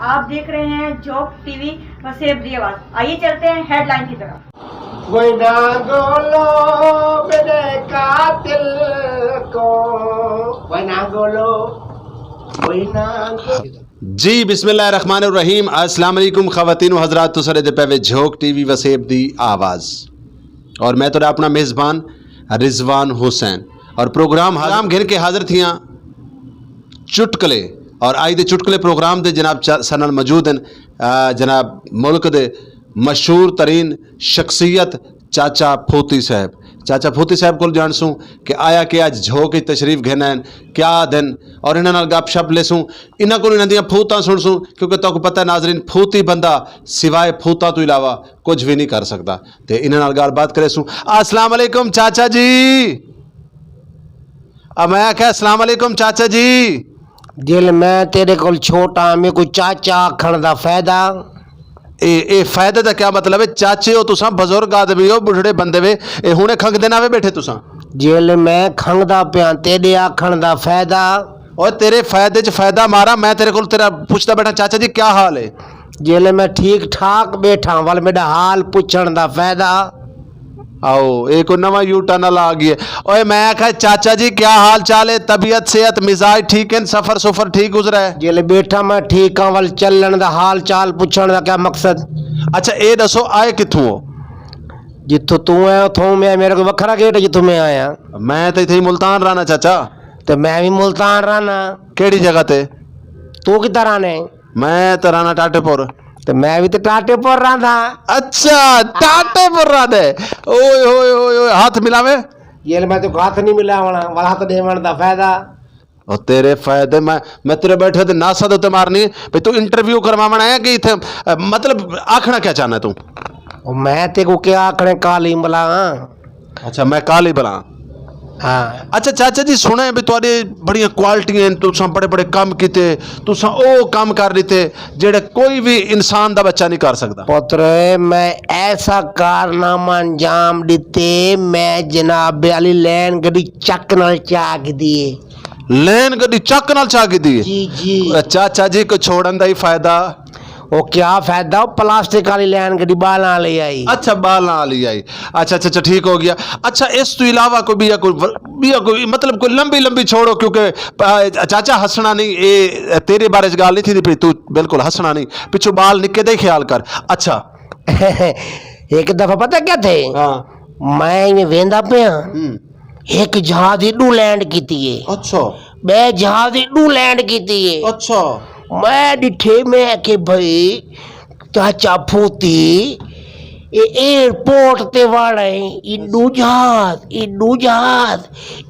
आप देख रहे हैं जोक टीवी वसेब दी आवाज। आइए चलते हैं हेडलाइन की तरफ। कोई ना गोलो मेरे कातिल को, कोई ना गोलो, कोई ना गोलो। जी बिस्मिल्लाहिर्रहमानिर्रहीम। अस्सलाम वालेकुम ख़वातीन व हज़रात, तुसरे दे पे झोक टीवी वसेब दी आवाज़ और मैं तो अपना मेज़बान रिजवान हुसैन और प्रोग्राम हराम घिर के हाजिर थियाँ चुटकले और आई दे चुटकले प्रोग्राम दे जनाब सनल मौजूद हैं जनाब मुल्क दे मशहूर तरीन शख्सियत चाचा फूती साहब। चाचा फूती साहब को जानसूँ कि आया कि अज झोक की तशरीफ घेना है क्या दिन और इन्होंने नाल गप शप लेसूँ, इन्हों को इन्हों दियां फूतां सुनसूँ क्योंकि तो पता है नाजरीन फूती बंदा सिवाय फूता तो इलावा कुछ भी नहीं कर सकता। तो इन्होंने नाल गलबात करेसूँ। अस्सलाम वालेकुम चाचा जी। मैं आख्या अस्सलाम वालेकुम चाचा जी। दिल मैं तेरे को छोटा मैं कोई चाचा आखण दा फायदा। ए फायदे का क्या मतलब है? चाचे हो तुसा, बुजुर्ग आदमी हो, बुढ़े बंदे वे ए हुणे खंग देना वे बैठे तुसा। जेल मैं खंगदा पिया तेरे आखण दा फायदा। और तेरे फायदे च फायदा मारा। मैं तेरे को तेरा पूछता बैठा चाचा जी क्या हाल है? जेल मैं ठीक ठाक बैठा वाल मेरा हाल पूछण दा फायदा। आओ एक नवा यू टनल आ गई है। ओए मैं आखा चाचा जी क्या हाल चाल है? तबीयत सेहत मिजाज ठीक है? सफर सुफर ठीक गुजरा है? जेल बैठा मैं ठीक हाँ वाल चलन दा हाल चाल पूछण दा क्या मकसद? अच्छा ये दसो आए किथों हो? जिथों तू है उथों मैं, मेरे को वखरा गेट जिथों मैं आया। मैं तो इथे मुल्तान रहना चाचा। तो मैं भी मुल्तान रहना। केड़ी जगह ते? तू किधर रहने? मैं तो रहना टाटेपुर। तो मैं भी तो टाटेपुर रहा। अच्छा टाटेपुर रहने। ओए ओए ओए ओए हाथ मिलावे। ये मैं तो हाथ नहीं मिलावना वाला हाथ देवण दा फायदा। और तेरे फायदे मैं तेरे बैठे ते नासा दे मारनी भाई तू इंटरव्यू करवावण आया कि इथे मतलब आखना क्या चाहना तू? मैं ते को क्या आखने काली बला। अच्छा मैं काली बला। हाँ अच्छा चाचा जी सुने भी तुहाडे बड़ियां क्वालिटियां तुसां बड़े बड़े काम कीते, तुसां ओ काम कर दिते जेड़े कोई भी इंसान दा बच्चा नहीं कर सकता। पुत्र मैं ऐसा कारनामा अंजाम दिते मैं जनाब वाली लैन गड्डी चक नाल चाक दिए। लैन गड्डी चक नाल चाक दी? जी जी। चाचा जी को छोड़न दा ही फायदा। वो क्या फायदा? प्लास्टिक वाली लैन गड्डी बाला ले आई। अच्छा बाला वाली आई। अच्छा अच्छा अच्छा ठीक हो गया। अच्छा इस तो इलावा कोई मतलब कोई लंबी लंबी छोड़ो क्योंकि चाचा हंसना नहीं, ये तेरे बारे च गल नहीं थी, तू बिल्कुल हंसना नहीं, पिछू बाल निके दे ख्याल कर। अच्छा एक दफा पता क्या थे? हाँ मैं वेंदा पे एक जहाज इडू लैंड की है। अच्छा मैं जहाज इडू लैंड की है। अच्छा मैं डिठे में के भाई चाचा फूती एयरपोर्ट ते वाड़े इडू जहाज इडू जहाज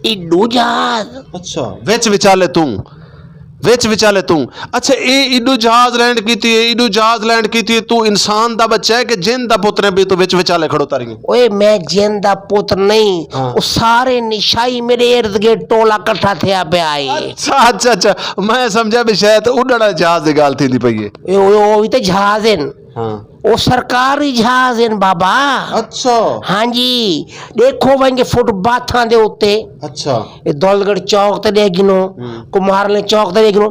इडू जहाज। अच्छा विच विचाले तू। अच्छा ये इडू जहाज लैंड कीती है, इडू जहाज लैंड कीती है, तू इंसान दा बच्चा है कि जिन दा पुत्र है भी तू विच विचाले खड़ोता रही? ओए मैं जिन दा पुत्र नहीं। हाँ। वो सारे निशाई मेरे इर्द गिर्द टोला इकट्ठा थिया पे आए। अच्छा अच्छा अच्छा मैं समझा भी शायद उड़ना जहाज की गल थी पई है। वो भी तो जहाज है। हाँ वो सरकारी जहाज है बाबा। अच्छा हाँ जी देखो वहीं फुटपाथां दे उत्ते। अच्छा ये दौलतगढ़ चौक ते देख गिनो, कुम्हारले चौक ते देख गिनो।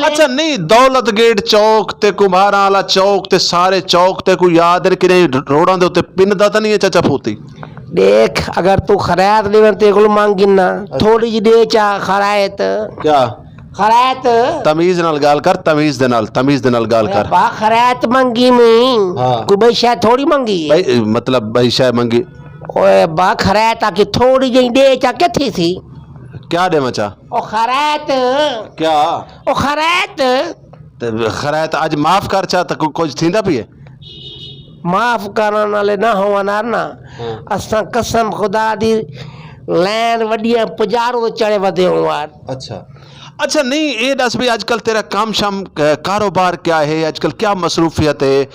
अच्छा नहीं दौलत गेट चौक ते कुम्हारा वाला चौक ते सारे चौक ते कोई याद है कि नहीं रोडां दे उत्ते पिन दा तां नहीं है चाचा फूती? देख अगर तू खरायत देवे ते को मांगी ना थोड़ी जी दे चा खरायत। क्या खरायत? तमीज नाल गाल कर, तमीज दे नाल गाल कर। बा खरायत मंगी में हाँ। कोई भाई शायद थोड़ी मंगी है। भाई मतलब भाई शायद मंगी। ओए बा खरायत आके थोड़ी जी दे चा क्या थी? क्या दे मचा? ओ खरायत क्या ओ खरायत ते खैरात आज माफ कर चा तो कुछ थींदा भी है? माफ करने वाले ना हो ना असा कसम खुदा दी लैन वडिया पुजारो चढ़े वधे हुआर। अच्छा अच्छा नहीं ये दस भी आजकल तेरा काम शाम कारोबार क्या है आजकल, क्या मसरूफियत है?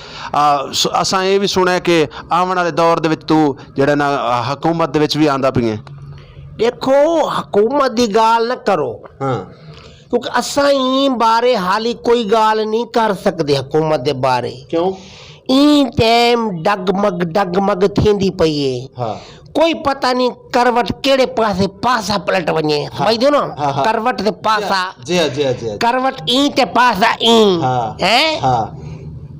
असा ये भी सुना है कि आने वाले दौर दे विच तू जेड़ा ना हुकूमत दे विच भी आंदा पई है। देखो हुकूमत की गाल न करो। हाँ क्योंकि असा ही बारे हाली कोई गाल नहीं कर सकते हुकूमत के बारे। क्यों? ई टाइम डगमग थींदी पई है। हाँ कोई पता नहीं करवट केड़े पासे पासा पलट वञे। समझदो न? हाँ, हाँ। करवट ते पासा, जी हाँ जी हाँ जी हाँ करवट ई ते पासा ई हाँ हैं हाँ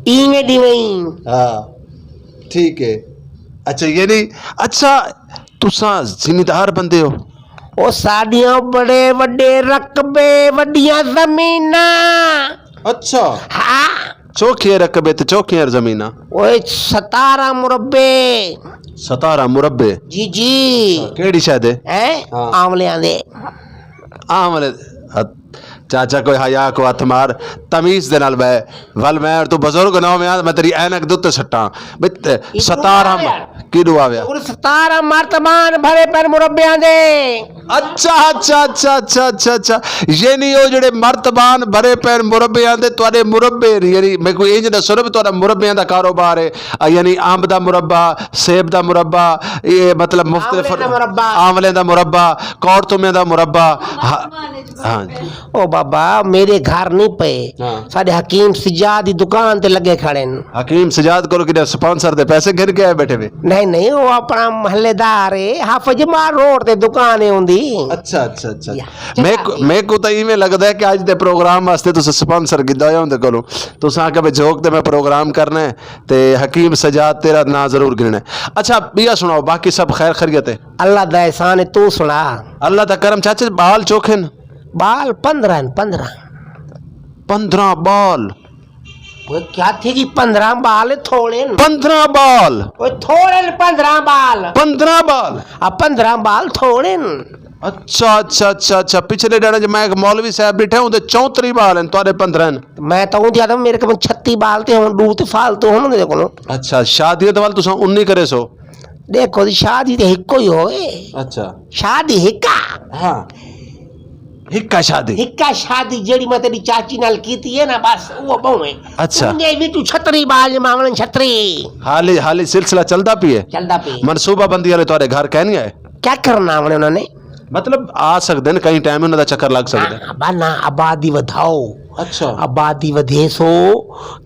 ई में दी वई। हाँ ठीक है। अच्छा ये नहीं, अच्छा तुसा जिम्मेदार बंदे हो? ओ साडियां बड़े वड्डे रकबे वड्डियां ज़मीनां। अच्छा हाँ चौखिया रकबे ते चौखिया जमीना। ओए 17 मुरब्बे। 17 मुरब्बे। जी जी केड़ी शायद है? हैं हाँ। आमलियां दे। आमले चाचा कोई हया को हथ मार तमीज दे नाल बै वल मैं तू बुजुर्ग ना मैं तेरी ऐनक दुत्ते सट्टा 17 किदू आव्या? और 17 मर्तबान भरे पर मुरब्बियां दे। अच्छा अच्छा अच्छा अच्छा अच्छा अच्छा ये नहीं हो जेड़े मर्तबान भरे पैन मुरब्बे आंदे तुहाडे मुरब्बे यानी मैं कोई इंज दसो ना तुहाडा मुरब्बियां दा कारोबार है यानी अंब दा मुरब्बा, सेब दा मुरब्बा, ये मतलब मुख्तलिफ आंवले दा मुरब्बा। आंवले दा मुरब्बा, कौड़तुमे दा मुरब्बा। हाँ ओ बाबा मेरे घर नहीं पे हाँ। साडे हकीम सिजाद दी दुकान ते लगे खड़े न। हकीम सजाद को कि स्पॉन्सर दे पैसे गिन के आए बैठे वे? नहीं नहीं वो अपना महल्लेदार है हाफिज मार रोड ते दुकान है उंदी। अच्छा अच्छा अच्छा या, मैं को तो इवें लगदा है कि अज दे प्रोग्राम वास्ते तुस स्पॉन्सर कीता होया उंदे कोलों तुस आके भाई जोक ते मैं प्रोग्राम करना है ते हकीम सजाद तेरा ना जरूर गिनना है। अच्छा बिया सुनाओ बाकी सब खैर खैरियत है? अल्लाह दा एहसान है तू सुना। अल्लाह दा करम। चाचे बाल चोखे न? बाल 15 न 15। 15 बाल? वो क्या थे कि 15 बाल थोड़े न। 15 बाल? वो थोड़े न 15 बाल। 15 बाल? अब 15 बाल थोड़े न। अच्छा अच्छा अच्छा अच्छा पिछले दिन च मैं एक मौलवी साहब बैठे उनके 34 बाल हैं तुहाडे 15 न। मैं तो ज्यादा मेरे को 36 बाल ते हुन डू ते फालतू हुन दे कोलो। अच्छा शादी तो वाल तुसा 19 करे सो? देखो दी शादी ते हिको ही होए। अच्छा शादी हिका हाँ हिक्का शादी? हिक्का शादी जेड़ी मैं तेरी चाची नाल कीती है ना बस वो बहु है। अच्छा। उन्हें भी तू छतरी बाल मामलन छतरी हाली हाली सिलसिला चलता पी है? चलदा पे। मनसूबा बंदी वाले तुहाडे घर कहने आए? क्या करना हमने उन्होंने? मतलब आ सकते हैं कई टाइम उन्होंं चक्कर लग सकते हैं। ना आबादी वधाओ। अच्छा आबादी वधे सो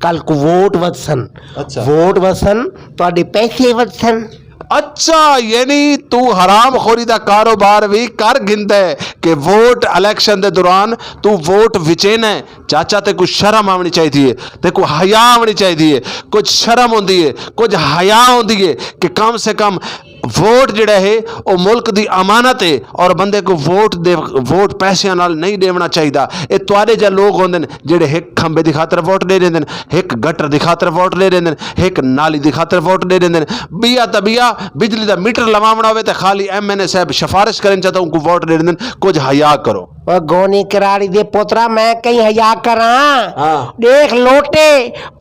कल को वोट वधसन। अच्छा। वोट वधसन तो पैसे वधसन। अच्छा यानी तू हराम खोरी दा कारोबार भी कर गिंदा है कि वोट इलेक्शन दे दौरान तू वोट विचेना है। चाचा ते कुछ शर्म आवनी चाहिए ते कुछ हया आवनी चाहिए। कुछ शर्म होंदी है कुछ हया होंदी है कि कम से कम वोट जिहड़ा है वो मुल्क दी अमानत है और बंदे को वोट पैसों नाल नहीं देवना चाहिए। ये तुहाडे जिहे लोग होंदे ने जिहड़े एक खंबे दी खातर वोट दे देंदे ने, एक गटर दी खातर वोट दे देंदे ने, एक नाली दी खातर वोट दे देंदे ने। बिया तो बिया बिजली दा मीटर लवावना होवे ते खाली MNA साहब सिफारिश करें चाहता उनको वोट दे देंदे ने। कुछ हया करो। वो गोनी कराड़ी दे पोतरा मैं कहीं हया करा। हाँ। देख लोटे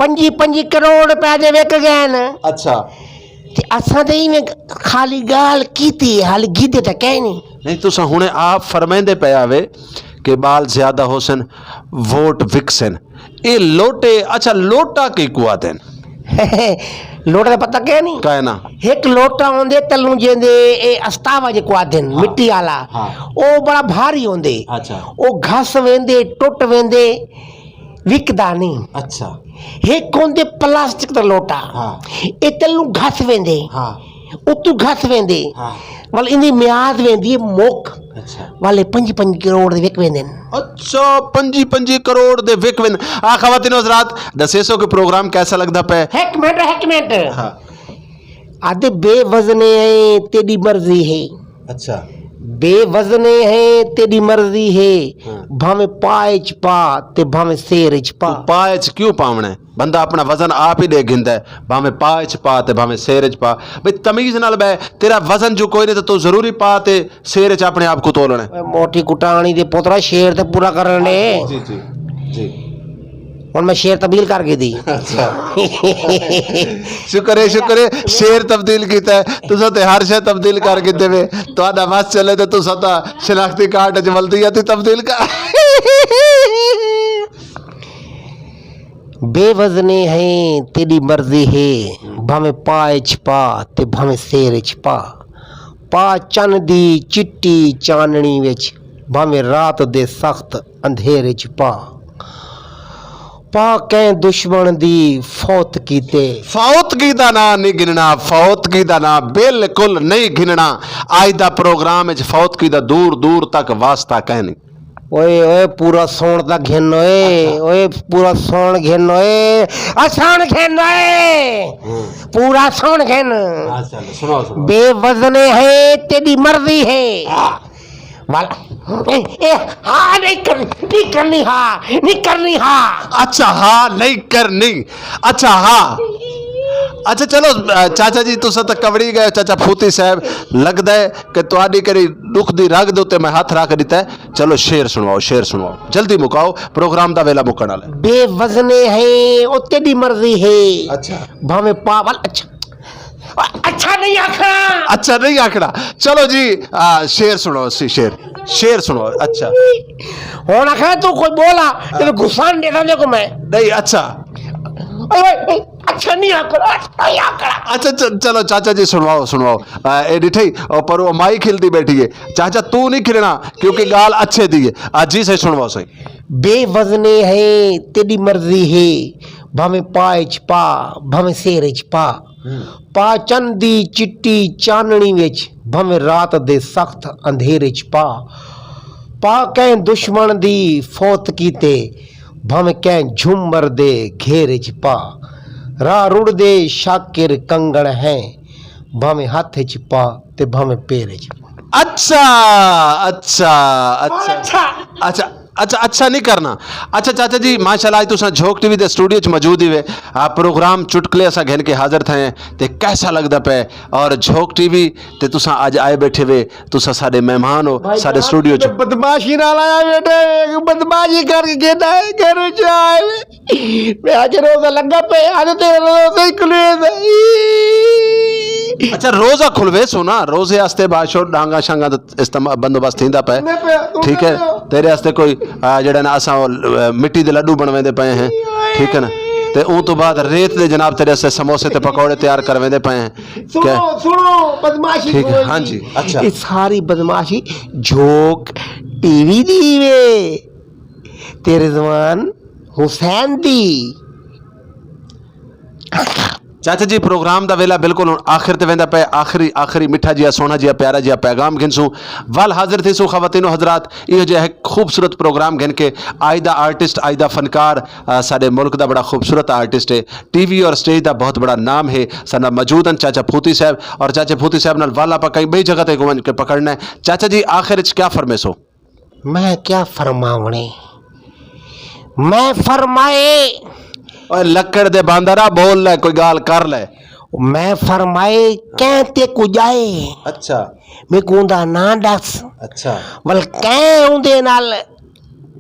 25 करोड़ रुपया दे विक गए न। अच्छा असा तो इवें खाली गाल कीती हाल गीते तो कह नहीं तुसा हुणे आप फरमाइंदे पे आवे कि बाल ज्यादा होसन वोट विकसन ये लोटे। अच्छा लोटा की कुआ देन लोटा का पता क्या नहीं कहना एक लोटा होंदे तलू जेंदे ए अस्तावा जे को दिन हाँ। मिट्टी वाला हाँ। ओ बड़ा भारी होंदे। अच्छा ओ घस वेंदे टुट वेंदे विकदा नहीं। अच्छा एक होंदे प्लास्टिक दा लोटा। हाँ। ए तलू घस वेंदे हाँ उतू घस वेंदे हाँ वाल इंदी म्याद वेंदी मोक अच्छा वाले 5 करोड़ दे विक वेंदे। अच्छा 5 करोड़ दे विक वेंदे। आ खवातीन हज़रात दसेसो के प्रोग्राम कैसा लगदा पे? एक मिनट हाँ आधे बेवजने है तेरी मर्जी है। अच्छा बेवजने है तेरी मर्जी है। हाँ। भावे पाएच पा ते भावे सेरच पा। पाएच क्यों पावना है? बंदा अपना वजन आप ही दे गिंदा है भावे पाएच पा ते भावे सेरच पा। भाई तमीज नाल बे तेरा वजन जो कोई नहीं तो तू जरूरी पा ते सेरच अपने आप को तोलना है। मोटी कुटानी दे पुत्रा शेर ते पूरा करने जी जी जी और मैं शेर तब्दील करके दी। अच्छा शुक्र है शेर तब्दील कीता है तुसा ते हर शे तब्दील करके देवे तुहाडा बस चले ते तुसा ता शनाख्ती कार्ड च वल्दी आती तब्दील कर। बेवजने है तेरी मर्जी है भावे पाएच पा ते भावे सेरच पा। पा चन दी चिट्टी चाननी विच भावे रात दे सख्त अंधेरे च पा। पाकै दुश्मन दी फौत कीते। फौतगी दा ना नहीं गिनना, फौतगी दा ना बिल्कुल नहीं गिनना। आज दा प्रोग्राम च फौतगी दा दूर दूर तक वास्ता कहनी। ओए ओए पूरा सोण दा घिन ओए ओए पूरा सोण घिन ओए असान घिन ओए पूरा सोण घिन। सुनो बेवजने है तेरी मर्जी है वाला हाँ नहीं करनी हाँ नहीं करनी हाँ। अच्छा हाँ नहीं करनी, अच्छा हाँ अच्छा चलो चाचा जी तुसा तो कवड़ी गए चाचा फूती साहब, लगता है कि तुहाडी करी दुख दी रग दे उत्ते मैं हाथ रख दिता है। चलो शेर सुनवाओ, शेर सुनवाओ, जल्दी मुकाओ, प्रोग्राम दा वेला मुकण वाला है। बेवजने है ओ तेरी मर्जी है। अच्छा भावे पावल अच्छा नहीं आखना, अच्छा नहीं आखड़ा। चलो जी शेर सुनो, शेर सुनो। अच्छा होना खा तू कोई बोला तो गुस्सा नहीं देता देखो मैं नहीं। अच्छा अच्छा नहीं आखड़ा, नहीं आखड़ा। अच्छा चलो चाचा जी सुनवाओ ए डिठई और पर वो माई खिलती बैठी है। चाचा तू नहीं खिलना क्योंकि गाल अच्छे दी है। आज जी सही सुनवाओ सही। बेवजने है तेरी मर्जी है भावे पाए च पा भावे सेरे च पा पा चंदी चिट्टी चाननी विच भावे रात दे सख्त अंधेरे च पा कै दुश्मन दी फौत कीते भावे कै झुमर दे घेरे च पा राह रुड़ दे शाकिर कंगण है भावे हाथ च पा ते भावे पेरे च पा। अच्छा अच्छा अच्छा अच्छा अच्छा अच्छा नहीं करना। अच्छा चाचा जी माशाल्लाह आज तुसा झोंक टीवी दे स्टूडियो च मौजूद ही वे आप प्रोग्राम चुटकले असा घेन के हाजिर थे ते कैसा लगदा पे और झोंक टीवी ते तुसा आज आए बैठे वे तुसा साडे मेहमान हो साडे स्टूडियो च। बदमाशी ना लाया बेटे, बदमाशी करके गेटा है घर जाए मैं आज रोजा लगा पे आज तेरे रोजे खुले अच्छा रोजा खुलवे सुना रोजे आस्ते बाशो डांगा शांगा दा बंदोबस्त थींदा पे ठीक है। तेरे आस्ते कोई जेड़ा ना असा मिट्टी दे लड्डू बनवेंदे पे हैं ठीक है ना ते ऊ तो बाद रेत दे जनाब तेरे आस्ते समोसे ते पकौड़े तैयार करवेंदे पे हैं। सुनो बदमाशी ठीक है हाँ जी। अच्छा ये सारी बदमाशी झोंक टीवी दी वे तेरे जवान हुसैन दी। चाचा जी प्रोग्राम दा वेला बिल्कुल आखिर ते वेंदा पे आखिरी मिठा जिया सोना जिया प्यारा जिया पैगाम गिनसू वल हाजिर थी सू खवातीनो हजरात यो जो है खूबसूरत प्रोग्राम गिन के आज दा आर्टिस्ट आज दा फनकार साडे मुल्क दा बड़ा खूबसूरत आर्टिस्ट है टीवी और स्टेज दा बहुत बड़ा नाम है सना मौजूदन चाचा फूती साहब और चाचा फूती साहब नाल वाला पा कई बई जगह ते घुमन के पकड़ना है। चाचा जी आखिर च क्या फरमेसो? मैं क्या फरमावणे मैं फरमाए और लक्कड़ दे बांदरा बोल ले कोई गाल कर ले। मैं फरमाए कहते को जाए अच्छा मैं कुंदा ना दस अच्छा वल कह उंदे नाल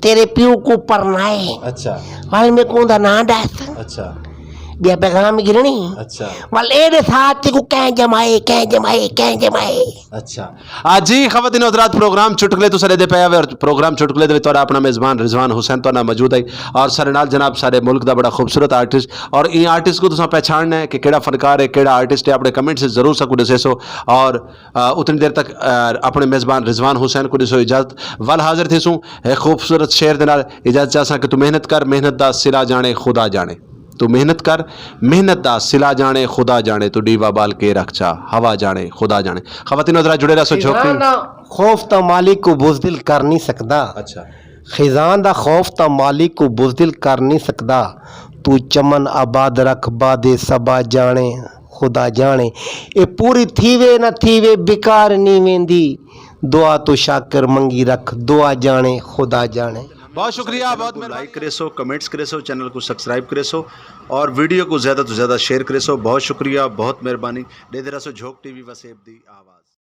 तेरे प्यू को परनाए अच्छा वल मैं कुंदा ना दस अच्छा बिया पैगाम गिरनी अच्छा वल एदे साथ को कह जमाए। अच्छा आज जी खवातीन हजरात प्रोग्राम चुटकले तो सरे दे पे और प्रोग्राम चुटकले दे तोरा अपना मेजबान रिजवान हुसैन तो ना मौजूद है और सरे नाल जनाब सारे मुल्क दा बड़ा खूबसूरत आर्टिस्ट और इन आर्टिस्ट को तुसा पहचानना है कि केड़ा फनकार है केड़ा आर्टिस्ट है अपने कमेंट से जरूर सकू दसेसो और उतनी देर तक अपने मेजबान रिजवान हुसैन को दिसो इजाजत वल हाजिर थे सू एक खूबसूरत शेर दे नाल इजाजत चाहसा कि तू मेहनत कर मेहनत दा सिला जाने खुदा जाने तू मेहनत कर मेहनत दा सिला जाने खुदा जाने तू डीवा बाल के रखचा हवा जाने खुदा जाने। खवातीन हजरात जुड़े रहो झोंक खौफ तो मालिक को बुज़दिल कर नहीं सकता। अच्छा खिजान दा खौफ तो मालिक को बुज़दिल कर नहीं सकता तू चमन आबाद रख बादे सबा जाने खुदा जाने ए पूरी थीवे न थीवे बेकार नहीं वेंदी दुआ तो शाकर मंगी रख दुआ जाने खुदा जाने। बहुत शुक्रिया बहुत लाइक करे सो कमेंट्स करे सो चैनल को सब्सक्राइब करे सो और वीडियो को ज़्यादा तो ज़्यादा शेयर करे सो बहुत शुक्रिया बहुत मेहरबानी दे दे रहा सो झोंक टीवी वसेब दी आवाज़।